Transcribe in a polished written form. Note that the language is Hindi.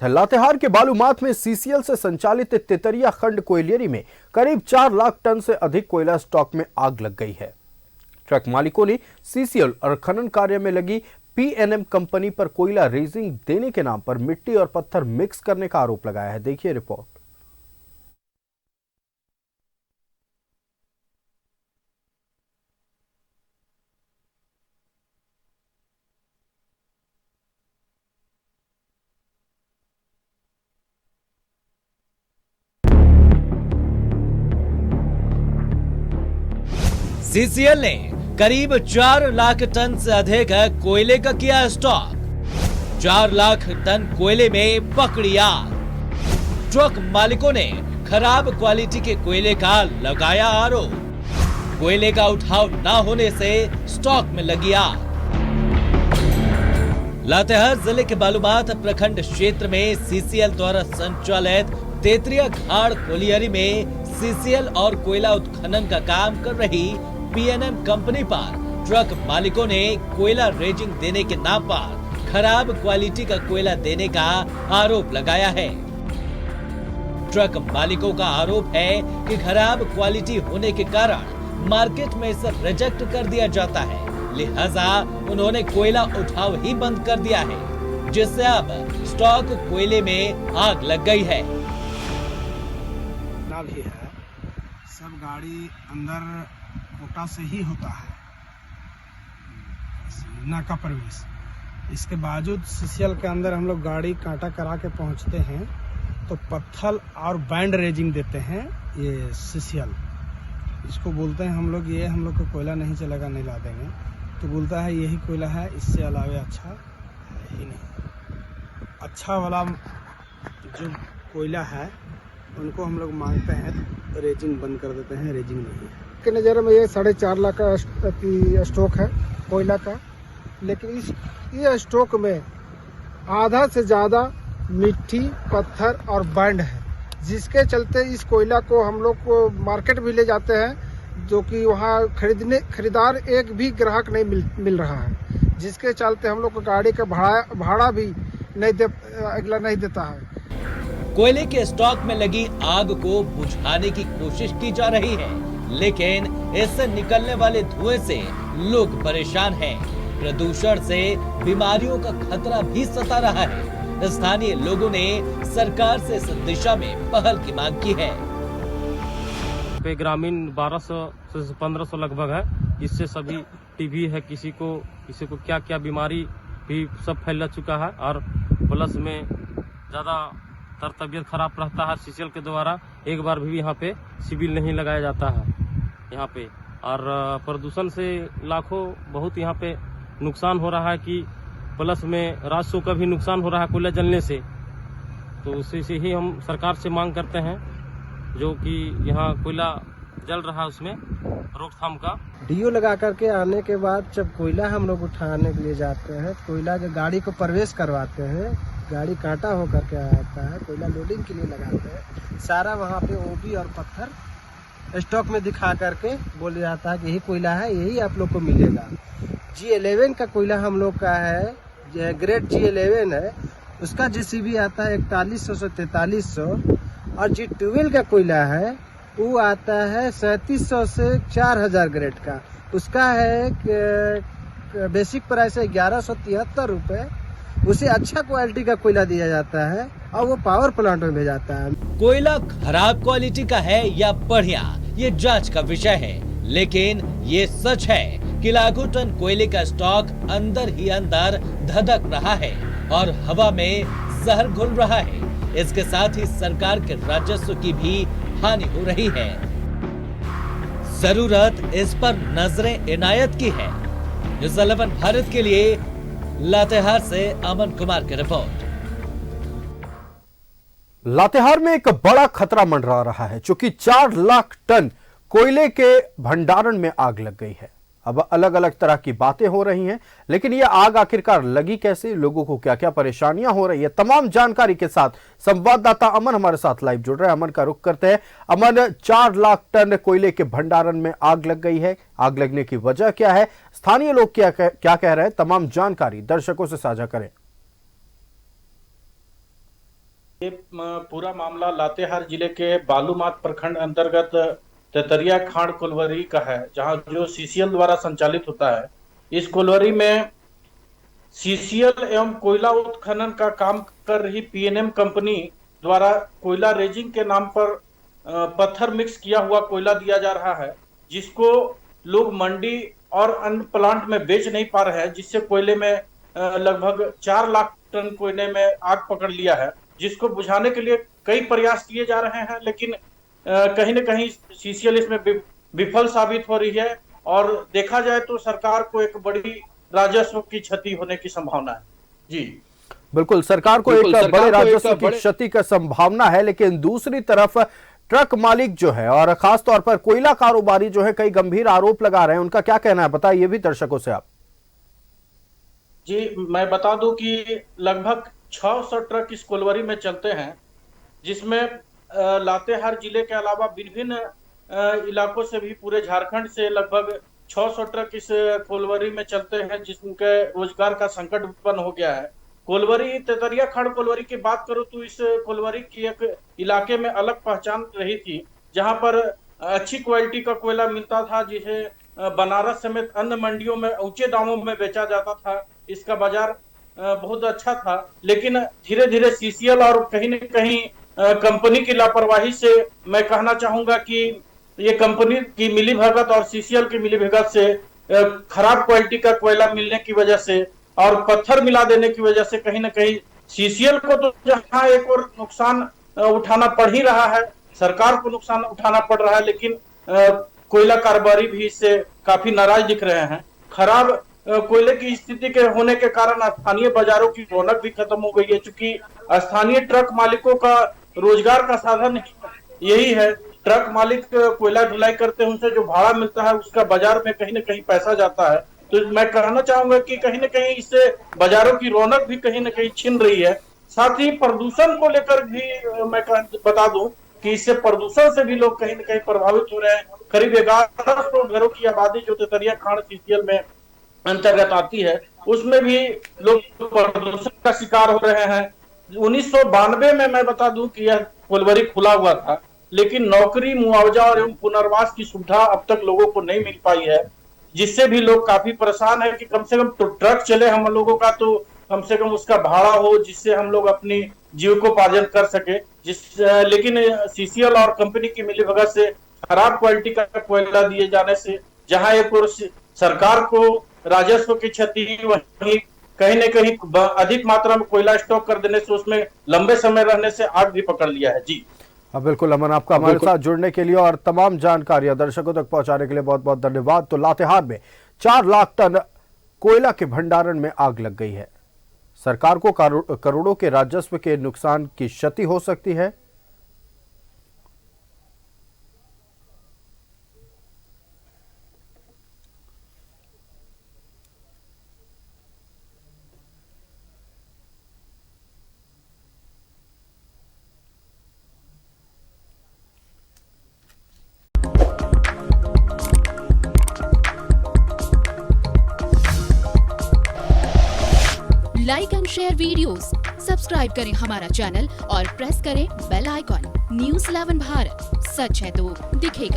लातेहार के बालूमाथ में सीसीएल से संचालित तेतरिया खंड कोयलियरी में करीब 4 लाख टन से अधिक कोयला स्टॉक में आग लग गई है। ट्रक मालिकों ने सीसीएल और खनन कार्य में लगी पीएनएम कंपनी पर कोयला रेजिंग देने के नाम पर मिट्टी और पत्थर मिक्स करने का आरोप लगाया है। देखिए रिपोर्ट। सीसीएल ने करीब 4 लाख टन से अधिक कोयले का किया स्टॉक। 4 लाख टन कोयले में पकड़ी आग। ट्रक मालिकों ने खराब क्वालिटी के कोयले का लगाया आरोप। कोयले का उठाव न होने से स्टॉक में लगी आग। लातेहार जिले के बालूमाथ प्रखंड क्षेत्र में सीसीएल द्वारा संचालित तेतरिया खाड़ कोयलियरी में सीसीएल और कोयला उत्खनन का काम कर रही पीएनएम कंपनी पर ट्रक मालिकों ने कोयला रेजिंग देने के नाम पर खराब क्वालिटी का कोयला देने का आरोप लगाया है। ट्रक मालिकों का आरोप है कि खराब क्वालिटी होने के कारण मार्केट में इसे रिजेक्ट कर दिया जाता है, लिहाजा उन्होंने कोयला उठाव ही बंद कर दिया है, जिससे अब स्टॉक कोयले में आग लग गई है। भी है, सब गाड़ी अंदर कोटा से ही होता है नाका प्रवेश। इसके बावजूद सीसीएल के अंदर हम लोग गाड़ी कांटा करा के पहुंचते हैं तो पत्थर और बैंड रेजिंग देते हैं। ये सीसीएल इसको बोलते हैं हम लोग को कोयला नहीं चलेगा, नहीं ला देंगे, तो बोलता है यही कोयला है, इससे अलावा अच्छा है ही नहीं। अच्छा वाला जो कोयला है उनको हम लोग मांगते हैं तो रेजिंग बंद कर देते हैं, रेजिंग नहीं है। के नज़र में ये 4.5 लाख का स्टॉक है कोयला का, लेकिन ये स्टॉक में आधा से ज़्यादा मिट्टी, पत्थर और बैंड है, जिसके चलते इस कोयला को हम लोग को मार्केट भी ले जाते हैं, जो कि वहाँ खरीदार एक भी ग्राहक नहीं मिल रहा है, जिसके चलते हम लोग को गाड़ी का भाड़ा भी अगला नहीं देता है। कोयले के स्टॉक में लगी आग को बुझाने की कोशिश की जा रही है, लेकिन इससे निकलने वाले धुएं से लोग परेशान हैं। प्रदूषण से बीमारियों का खतरा भी सता रहा है। स्थानीय लोगों ने सरकार से इस दिशा में पहल की मांग की है। पे ग्रामीण 1200 से 1500 लगभग है, इससे सभी टीबी है, किसी को क्या क्या बीमारी भी सब फैल चुका है, और प्लस में ज्यादा तबीयत खराब रहता है। सीसीएल के द्वारा एक बार भी यहाँ पे सिविल नहीं लगाया जाता है यहाँ पे, और प्रदूषण से लाखों बहुत यहाँ पे नुकसान हो रहा है, कि प्लस में राजस्व का भी नुकसान हो रहा है कोयला जलने से। तो उसी से ही हम सरकार से मांग करते हैं, जो कि यहाँ कोयला जल रहा है उसमें रोकथाम का। डीओ लगा करके आने के बाद जब कोयला हम लोग उठाने के लिए जाते हैं, कोयला के गाड़ी को प्रवेश करवाते हैं, गाड़ी कांटा होकर के आता है, कोयला लोडिंग के लिए लगाते हैं, सारा वहाँ पे ओबी और पत्थर स्टॉक में दिखा करके बोला जाता है कि यही कोयला है, यही आप लोग को मिलेगा। G11 का कोयला हम लोग का है, ग्रेड G11 है, उसका जीसीबी आता है 4100 से 4300, और G12 का कोयला है वो आता है 3700 से 4000 ग्रेड का, उसका है बेसिक प्राइस है 1173 रुपये। उसे अच्छा क्वालिटी का कोयला दिया जाता है और वो पावर प्लांट में भेजाता है। कोयला खराब क्वालिटी का है या बढ़िया, ये जांच का विषय है, लेकिन ये सच है कि लाखों टन कोयले का स्टॉक अंदर ही अंदर धधक रहा है और हवा में जहर घुल रहा है। इसके साथ ही सरकार के राजस्व की भी हानि हो रही है। जरूरत इस पर नजरें इनायत की है। न्यूज़ 11 भारत के लिए लातेहार से अमन कुमार की रिपोर्ट। लातेहार में एक बड़ा खतरा मंडरा रहा है, चूंकि 4 लाख टन कोयले के भंडारण में आग लग गई है। अब अलग अलग तरह की बातें हो रही हैं, लेकिन यह आग आखिरकार लगी कैसे, लोगों को क्या क्या परेशानियां हो रही है, तमाम जानकारी के साथ संवाददाता अमन हमारे साथ लाइव जुड़ रहे हैं। अमन का रुख करते हैं। अमन, 4 लाख टन कोयले के भंडारण में आग लग गई है, आग लगने की वजह क्या है, स्थानीय लोग क्या कह रहे हैं, तमाम जानकारी दर्शकों से साझा करें। ये पूरा मामला लातेहार जिले के बालूमाथ प्रखंड अंतर्गत तेतरिया खाड़ कोलवरी का है, जहां जो सीसीएल द्वारा संचालित होता है। इस कोलवरी में सीसीएल एवं कोयला उत्खनन का काम कर रही पीएनएम कंपनी द्वारा कोयला रेजिंग के नाम पर पत्थर मिक्स किया हुआ कोयला दिया जा रहा है, जिसको लोग मंडी और अन्य प्लांट में बेच नहीं पा रहे हैं, जिससे कोयले में लगभग 4 लाख टन कोयले में आग पकड़ लिया है, जिसको बुझाने के लिए कई प्रयास किए जा रहे हैं, लेकिन कहीं न कहीं सीसीएल इसमें विफल साबित हो रही है और देखा जाए तो सरकार को एक बड़ी राजस्व की क्षति होने की संभावना है। जी बिल्कुल, सरकार को एक बड़े राजस्व की क्षति का संभावना है, लेकिन दूसरी तरफ ट्रक मालिक जो है और खास तौर पर कोयला कारोबारी जो है कई गंभीर आरोप लगा रहे हैं। उनका क्या कहना है, बताइए भी दर्शकों से आप। जी, मैं बता दूं कि लगभग 600 ट्रक इस कोलवरी में चलते हैं, जिसमें लातेहार जिले के अलावा विभिन्न इलाकों से भी पूरे झारखंड से लगभग 600 ट्रक इस कोलवरी में चलते हैं, जिसके रोजगार का संकट उत्पन्न हो गया है। कोलवरी तेतरिया खाड़ कोलवरी की बात करूं तो इस कोलवरी की एक इलाके में अलग पहचान रही थी, जहां पर अच्छी क्वालिटी का कोयला मिलता था, जिसे बनारस समेत अन्य मंडियों में ऊंचे दामों में बेचा जाता था। इसका बाजार बहुत अच्छा था, लेकिन धीरे धीरे सीसीएल और कहीं न कहीं कंपनी की लापरवाही से मैं कहना चाहूंगा कि ये कंपनी की मिलीभगत और सीसीएल की मिलीभगत से खराब क्वालिटी का कोयला मिलने की वजह से और पत्थर मिला देने की वजह से कहीं न कहीं सीसीएल को तो जहां एक और नुकसान उठाना पड़ ही रहा है, सरकार को नुकसान उठाना पड़ रहा है, लेकिन कोयला कारोबारी भी इससे काफी नाराज दिख रहे हैं। खराब कोयले की स्थिति के होने के कारण स्थानीय बाजारों की रौनक भी खत्म हो गई है, क्योंकि स्थानीय ट्रक मालिकों का रोजगार का साधन यही है। ट्रक मालिक कोयला ढुलाई करते हैं, उनसे जो भाड़ा मिलता है उसका बाजार में कहीं न कहीं पैसा जाता है। तो मैं कहना चाहूंगा कि कहीं न कहीं इससे बाजारों की रौनक भी कहीं न कहीं छिन रही है। साथ ही प्रदूषण को लेकर भी मैं बता दूं कि इससे प्रदूषण से भी लोग कहीं न कहीं प्रभावित हो रहे हैं। करीब 1100 घरों की आबादी जो तेतरिया खाड़ सीसीएल में अंतर्गत आती है, उसमें भी लोग प्रदूषण का शिकार हो रहे हैं। 1992 में मैं बता दूं कि यह कोलवरी खुला हुआ था, लेकिन नौकरी, मुआवजा और एवं पुनर्वास की सुविधा अब तक लोगों को नहीं मिल पाई है, जिससे भी लोग काफी परेशान है कि कम से कम तो ट्रक चले हम लोगों का, तो कम से कम उसका भाड़ा हो, जिससे हम लोग अपनी जीविकोपार्जन कर सके। लेकिन सीसीएल और कंपनी की मिलीभगत से खराब क्वालिटी का कोयला दिए जाने से जहां एक और सरकार को राजस्व की क्षति, वहीं कहीं न कहीं अधिक मात्रा में कोयला स्टॉक कर देने से उसमें लंबे समय रहने से आग भी पकड़ लिया है। जी बिल्कुल अमन, आपका हमारे साथ जुड़ने के लिए और तमाम जानकारियां दर्शकों तक पहुंचाने के लिए बहुत बहुत धन्यवाद। तो लातेहार में 4 लाख टन कोयला के भंडारण में आग लग गई है। सरकार को करोड़ों के राजस्व के नुकसान की क्षति हो सकती है। Like and share videos, subscribe करें हमारा चैनल और प्रेस करें बेल आइकॉन। न्यूज़ 11 भारत, सच है तो दिखेगा।